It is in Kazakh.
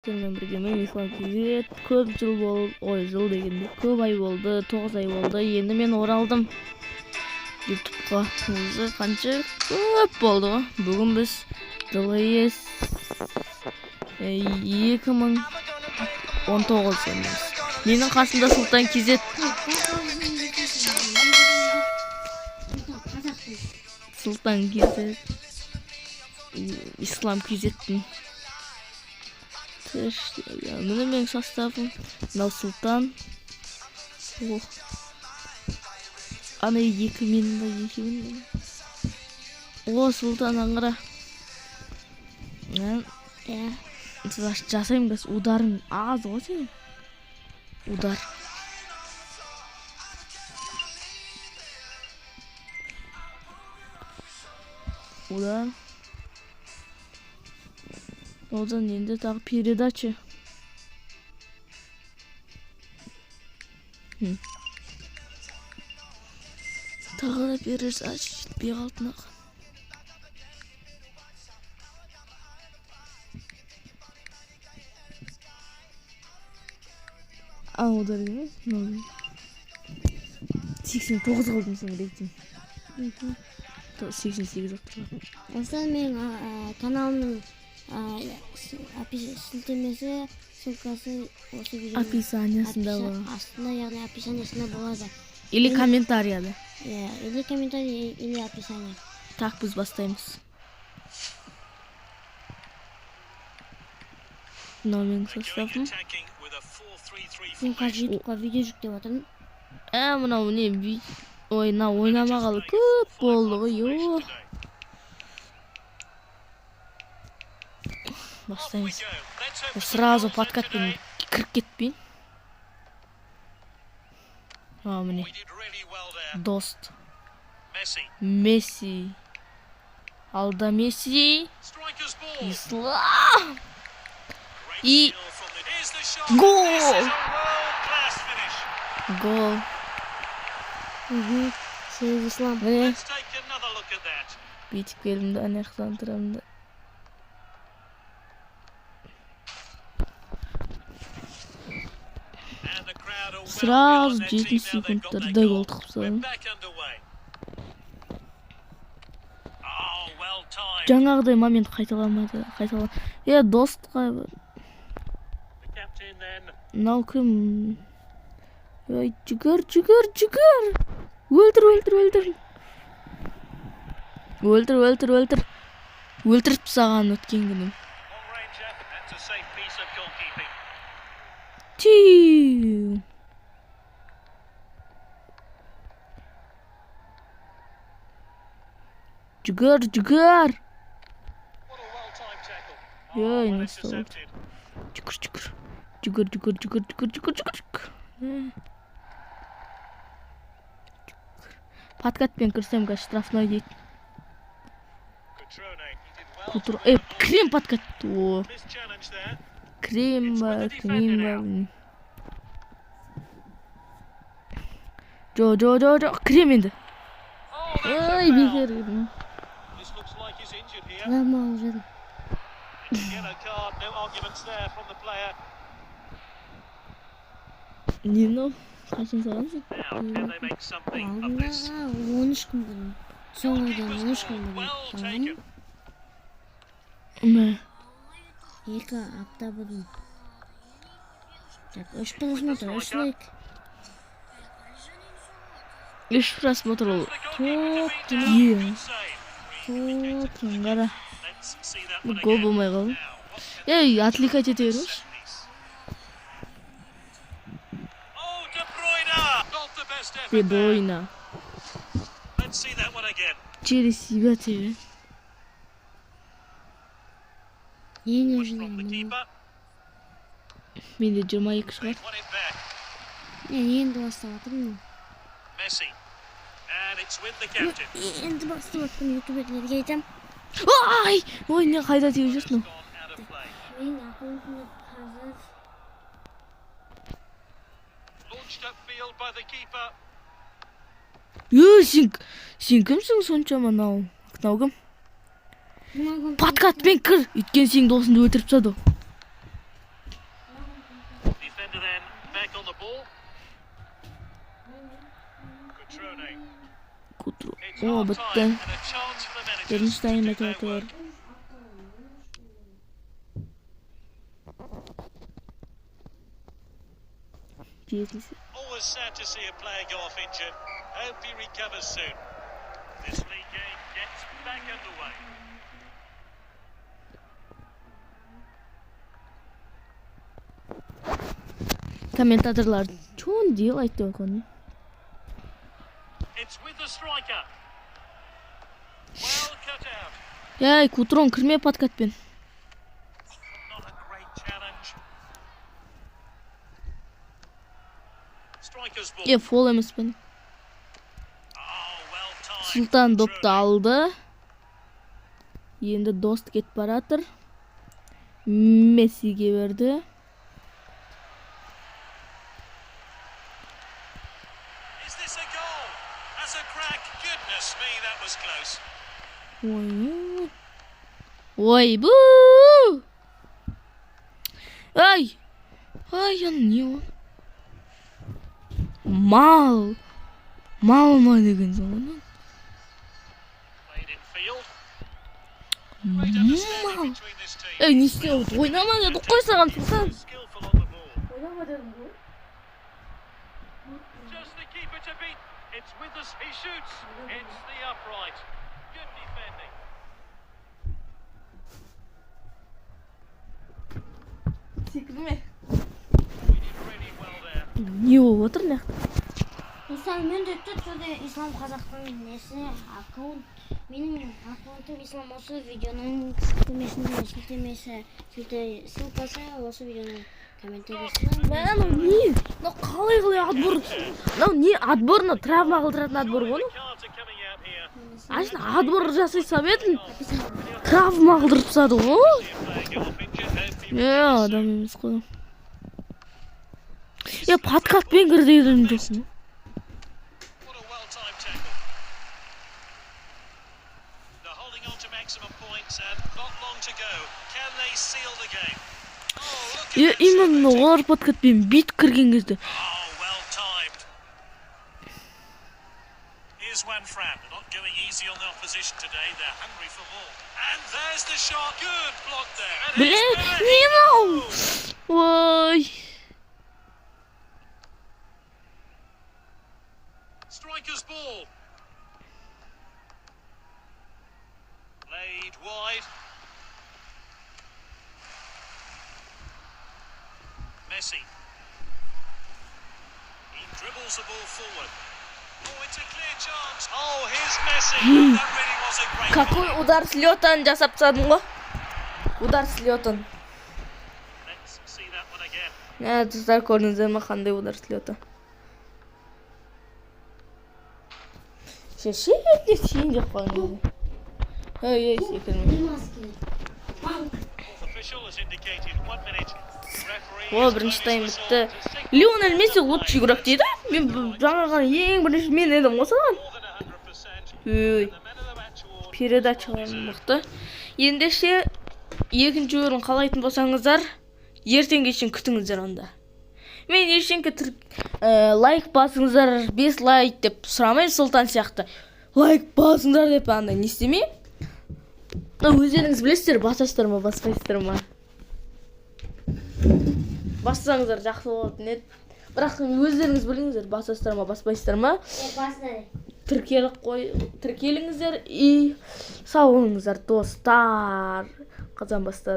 сіздермен бірге мен Ислам Кизет. Көп жыл болды, жыл дегенде көп ай болды, 9 ай болды. Енді мен оралдым YouTube'ға. Өзі қанша көп болды ғой. Бүгін біз DLS 2019 сенеміз. Менің қасымда Сұлтан Кизет. Сұлтан Кизет. Ислам Кизеттің. Міне менің составым. Мынау Сұлтан. Ана 2 мен. О, Сұлтан аңғыра. Жасаймын біз. Ударың аз ғой сенің. Удар. Удар. Одан енді тағы передача. Тағы да передача жетпей қалды маған. Удар емес? 89 қалдым сен рейтинг. 88 отырған. Осыдан менің каналымның сілтемесі, ссылкасы осы видеоның Описаниясында болады. Астында, яғни описаниясында болады. Или комментарияда. Или комментарий, или описание. Так, біз бастаймыз. Мынау менің составым. Мен қазір ютубқа видео жүктеп отырмын. Мынау не ойнамағалы көп болды ғой. Бастаймыз. Сразу подкатпен кіріп кетпейін. Міне. Дост. Месси. Алда Месси. Ислам. И гол! Гол. Сегіз Ислам. Міне. Бүйтіп келімді, анаяқтан тұрамды. Сразу 7 секундтарда гол тығып салдым. Жаңағыдай момент қайталамады. Достқа. Мынау кім? Жүгір. Өлтір. Өлтіріп саған өткен күнім. Жүгір. Не стало? Жүгір. Подкатпен кірсем ға штрафной дейді. Крем подкат. Крем. Жо. Крем енді. Бекер. Травма алып Нені? Қашын саламсың? алдында 13 күн бұрын. Соңғыдан 13 күн бұрын. Мә. 2 апта бұрын. Так, 3 просмотр, 3 лайк. 3 просмотр ол. Топ, қара. Гол болмай қалды. Отвлекать ете беріңізші. De Bruyne. Через себя тебе. Ең жинаймын. Менде 22 шығар. Енді бастап жатырмын. Енді бастап жатырмын, ютуберлерге айтам. Ой, не қайда тиіп жүрсің? Мен ақылымды қазір. Сен кімсің соншама мынау? Мынау кім? Подкатпен кір. Өйткені сенің досыңды өлтіріп тастады. back on the ball. Cutrone. Kutru. It's O half bitti. time and a chance for the managers Birinci to time do mete their atıyor. work. Birisi. Always sad to see a player go off injured. Hope he recovers soon. This league game gets back underway. Kommentatorlar çoğun değil aytdı bakın. It's with the striker. Well cut out. Ya Kutron kırmaya patkat ben. Not a great challenge. Striker's ball. Ya foul emas ben. Oh, well timed. Sultan doptu Cutrone. aldı. Endi dost ketip baradır. Messi'ge verdi. Is this a goal? That's a crack. Goodness me, that was close. Oy. Oy bu. Ay. Ay ya niye o? Mal. Mal mı dedin zaman? Played in field. Great understanding Mal. between this team. Ey ne istiyor? Oynama ya da koysan Sultan. Skillful on the ball. Oynama dedim bu. Just the keeper to beat. It's with us. He shoots. It's the upright. Good defending. Секірме. We did really well there. Не болып отыр не? Мысалы мен де түрде ислам қазақтың несі аккаунт менің аккаунтым ислам осы видеоның сілтемесі ссылкасы осы видеоның комментарийсінде Мен не? Ну қалай отбор? Ну не отборны травма қылдыратын отбор ғой? Cards are coming out here. Ашына отбор жасайсам едім. Травма қылдырып тастады ғой? Player go off injured. Hope he Адам емес қой. Подкатпен кір дедім жоқсың. What a well-timed tackle. They're holding on to maximum points and not long to go. Can they seal the game? Oh, look at that Именно shot. олар подкатпен бит кірген кезде. Oh, well-timed. Here's Juan Fran. Not going easy on the opposition today. They're hungry for more. And there's the shot. Good block there. And Блин, he's got it. не мал. Ой. Striker's ball. Played wide. Messi. He dribbles the ball forward. Oh, it's a clear chance. Oh, here's Messi. That really was a great Какой volley. удар с летан жасап тастадың ғой? Удар с летан. Let's see that one again. Достар көрдіңіздер ме қандай удар с лета? Шешетне сен деп қойдың. Ей, секірме. Fourth official has indicated 1 minute. Referee О, is бірінші blowing тайм his бітті. whistle to signal Лионель Месси лучший игрок дейді. Мен жаңағы ең бірінші мен едім осыған. more than 100%. Ой, The men of the match award. передачаларым мықты. Ендеше екінші орын қалайтын болсаңыздар, ертең кешін күтіңіздер онда. Мен ешенке лайк басыңыздар, 5 лайк деп сұрамаймын Сұлтан сияқты. Лайк басыңдар деп андай не істемей. Өздеріңіз білесіздер, басасыздар ма, баспайсыздар ма? Бассаңыздар жақсы болатын еді. Бірақ өздеріңіз біліңіздер, басасыздар ма, баспайсыздар ма? Тіркеліңіздер и сау болыңыздар достар. Қазан бастары.